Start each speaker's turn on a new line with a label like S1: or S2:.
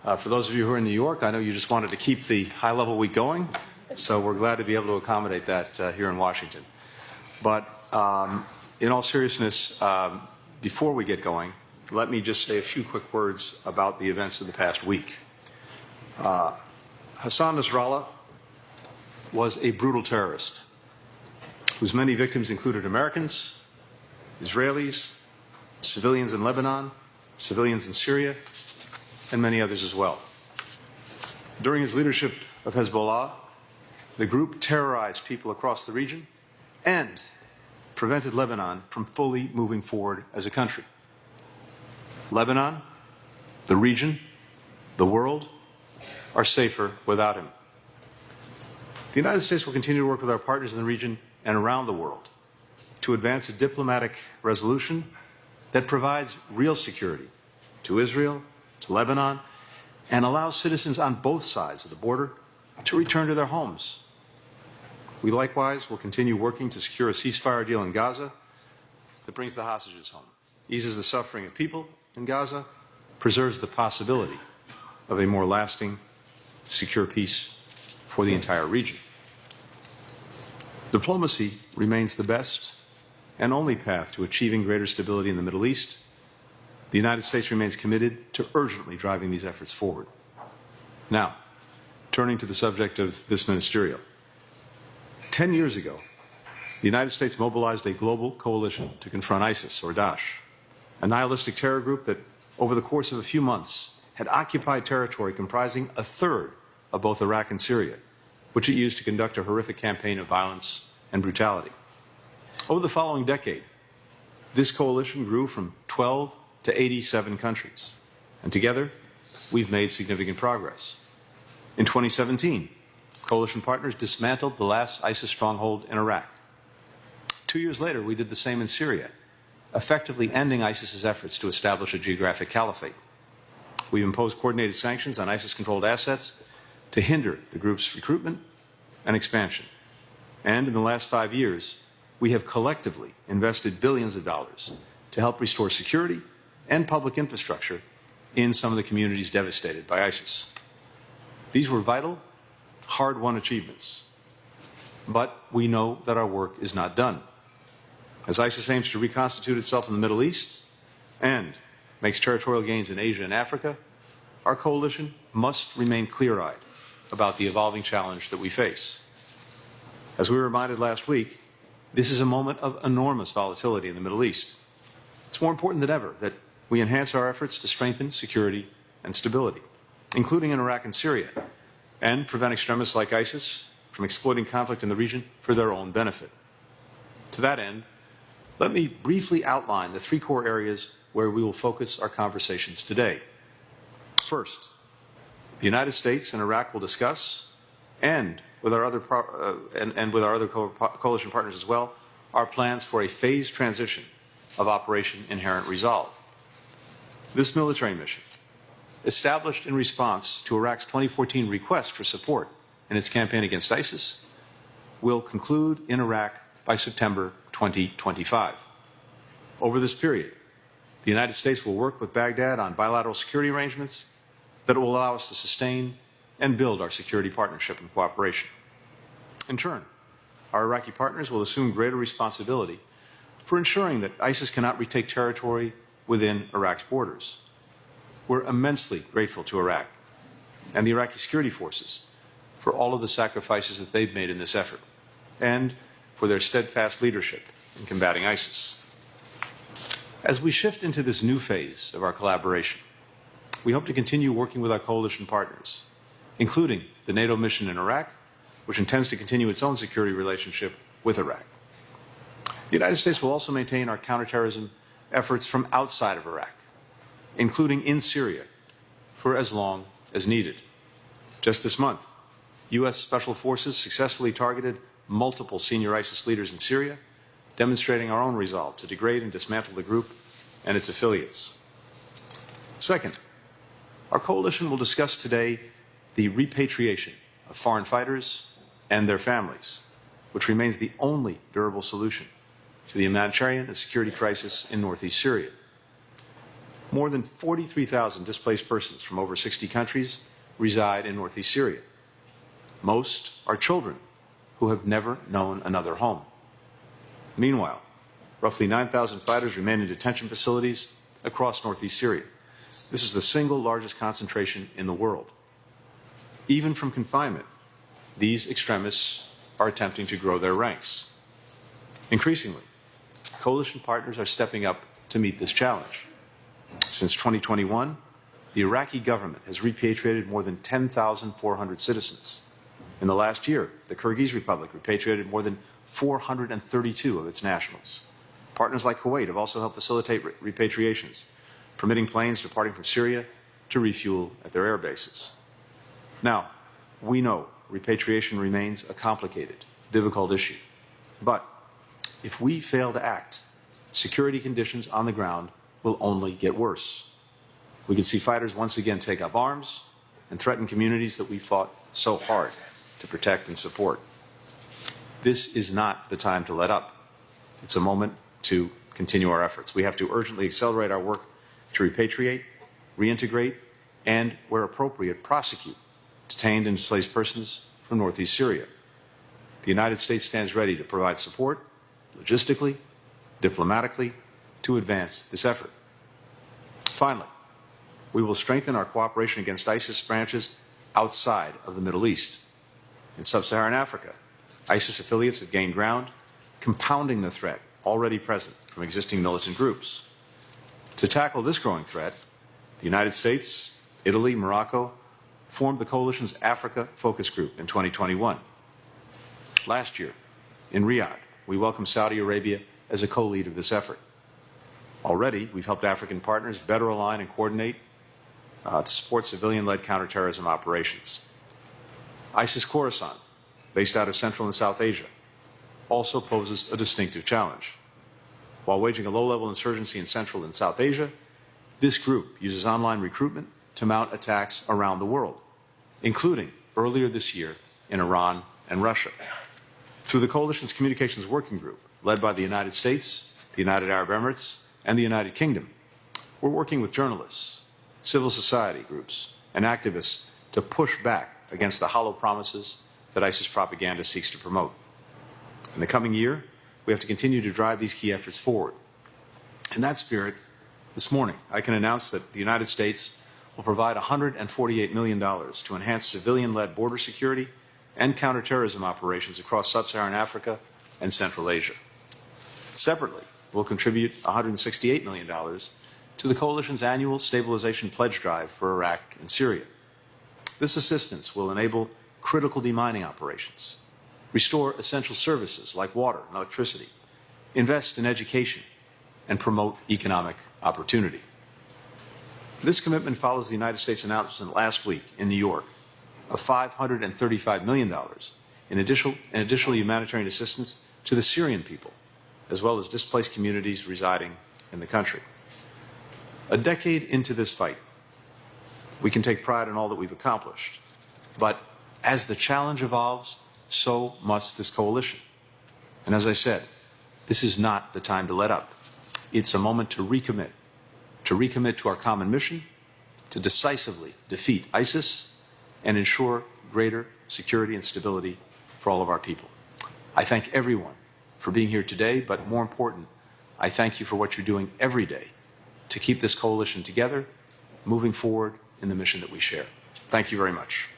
S1: For those of you who are in New York, I know you just wanted to keep the high-level week going, so we're glad to be able to accommodate that here in Washington. But in all seriousness, before we get going, let me just say a few quick words about the events of the past week. Hassan Nasrallah was a brutal terrorist whose many victims included Americans, Israelis, civilians in Lebanon, civilians in Syria, and many others as well. During his leadership of Hezbollah, the group terrorized people across the region and prevented Lebanon from fully moving forward as a country. Lebanon, the region, the world are safer without him. The United States will continue to work with our partners in the region and around the world to advance a diplomatic resolution that provides real security to Israel, to Lebanon, and allows citizens on both sides of the border to return to their homes. We likewise will continue working to secure a ceasefire deal in Gaza that brings the hostages home, eases the suffering of people in Gaza, preserves the possibility of a more lasting, secure peace for the entire region. Diplomacy remains the best and only path to achieving greater stability in the Middle East. The United States remains committed to urgently driving these efforts forward. Now, turning to the subject of this ministerial. 10 years ago, the United States mobilized a global coalition to confront ISIS, or Daesh, a nihilistic terror group that, over the course of a few months, had occupied territory comprising a third of both Iraq and Syria, which it used to conduct a horrific campaign of violence and brutality. Over the following decade, this coalition grew from 12 to 87 countries, and together, we've made significant progress. In 2017, coalition partners dismantled the last ISIS stronghold in Iraq. 2 years later, we did the same in Syria, effectively ending ISIS's efforts to establish a geographic caliphate. We've imposed coordinated sanctions on ISIS-controlled assets to hinder the group's recruitment and expansion. And in the last 5 years, we have collectively invested billions of dollars to help restore security and public infrastructure in some of the communities devastated by ISIS. These were vital, hard-won achievements. But we know that our work is not done. As ISIS aims to reconstitute itself in the Middle East and makes territorial gains in Asia and Africa, our coalition must remain clear-eyed about the evolving challenge that we face. As we were reminded last week, this is a moment of enormous volatility in the Middle East. It's more important than ever that we enhance our efforts to strengthen security and stability, including in Iraq and Syria, and prevent extremists like ISIS from exploiting conflict in the region for their own benefit. To that end, let me briefly outline the three core areas where we will focus our conversations today. First, the United States and Iraq will discuss, and with our other coalition partners as well, our plans for a phased transition of Operation Inherent Resolve. This military mission, established in response to Iraq's 2014 request for support in its campaign against ISIS, will conclude in Iraq by September 2025. Over this period, the United States will work with Baghdad on bilateral security arrangements that will allow us to sustain and build our security partnership and cooperation. In turn, our Iraqi partners will assume greater responsibility for ensuring that ISIS cannot retake territory within Iraq's borders. We're immensely grateful to Iraq and the Iraqi security forces for all of the sacrifices that they've made in this effort and for their steadfast leadership in combating ISIS. As we shift into this new phase of our collaboration, we hope to continue working with our coalition partners, including the NATO mission in Iraq, which intends to continue its own security relationship with Iraq. The United States will also maintain our counterterrorism efforts from outside of Iraq, including in Syria, for as long as needed. Just this month, U.S. Special Forces successfully targeted multiple senior ISIS leaders in Syria, demonstrating our own resolve to degrade and dismantle the group and its affiliates. Second, our coalition will discuss today the repatriation of foreign fighters and their families, which remains the only durable solution to the humanitarian and security crisis in northeast Syria. More than 43,000 displaced persons from over 60 countries reside in northeast Syria. Most are children who have never known another home. Meanwhile, roughly 9,000 fighters remain in detention facilities across northeast Syria. This is the single largest concentration in the world. Even from confinement, these extremists are attempting to grow their ranks. Increasingly, coalition partners are stepping up to meet this challenge. Since 2021, the Iraqi government has repatriated more than 10,400 citizens. In the last year, the Kyrgyz Republic repatriated more than 432 of its nationals. Partners like Kuwait have also helped facilitate repatriations, permitting planes departing from Syria to refuel at their air bases. Now, we know repatriation remains a complicated, difficult issue. But if we fail to act, security conditions on the ground will only get worse. We could see fighters once again take up arms and threaten communities that we fought so hard to protect and support. This is not the time to let up. It's a moment to continue our efforts. We have to urgently accelerate our work to repatriate, reintegrate, and, where appropriate, prosecute detained and displaced persons from northeast Syria. The United States stands ready to provide support, logistically, diplomatically, to advance this effort. Finally, we will strengthen our cooperation against ISIS branches outside of the Middle East. In sub-Saharan Africa, ISIS affiliates have gained ground, compounding the threat already present from existing militant groups. To tackle this growing threat, the United States, Italy, Morocco formed the coalition's Africa Focus Group in 2021. Last year, in Riyadh, we welcomed Saudi Arabia as a co-lead of this effort. Already, we've helped African partners better align and coordinate to support civilian-led counterterrorism operations. ISIS Khorasan, based out of Central and South Asia, also poses a distinctive challenge. While waging a low-level insurgency in Central and South Asia, this group uses online recruitment to mount attacks around the world, including earlier this year in Iran and Russia. Through the coalition's communications working group, led by the United States, the United Arab Emirates, and the United Kingdom, we're working with journalists, civil society groups, and activists to push back against the hollow promises that ISIS propaganda seeks to promote. In the coming year, we have to continue to drive these key efforts forward. In that spirit, this morning, I can announce that the United States will provide $148 million to enhance civilian-led border security and counterterrorism operations across sub-Saharan Africa and Central Asia. Separately, we'll contribute $168 million to the coalition's annual stabilization pledge drive for Iraq and Syria. This assistance will enable critical demining operations, restore essential services like water and electricity, invest in education, and promote economic opportunity. This commitment follows the United States announcement last week in New York of $535 million in additional humanitarian assistance to the Syrian people, as well as displaced communities residing in the country. A decade into this fight, we can take pride in all that we've accomplished. But as the challenge evolves, so must this coalition. And as I said, this is not the time to let up. It's a moment to recommit to our common mission, to decisively defeat ISIS and ensure greater security and stability for all of our people. I thank everyone for being here today, but more important, I thank you for what you're doing every day to keep this coalition together, moving forward in the mission that we share. Thank you very much.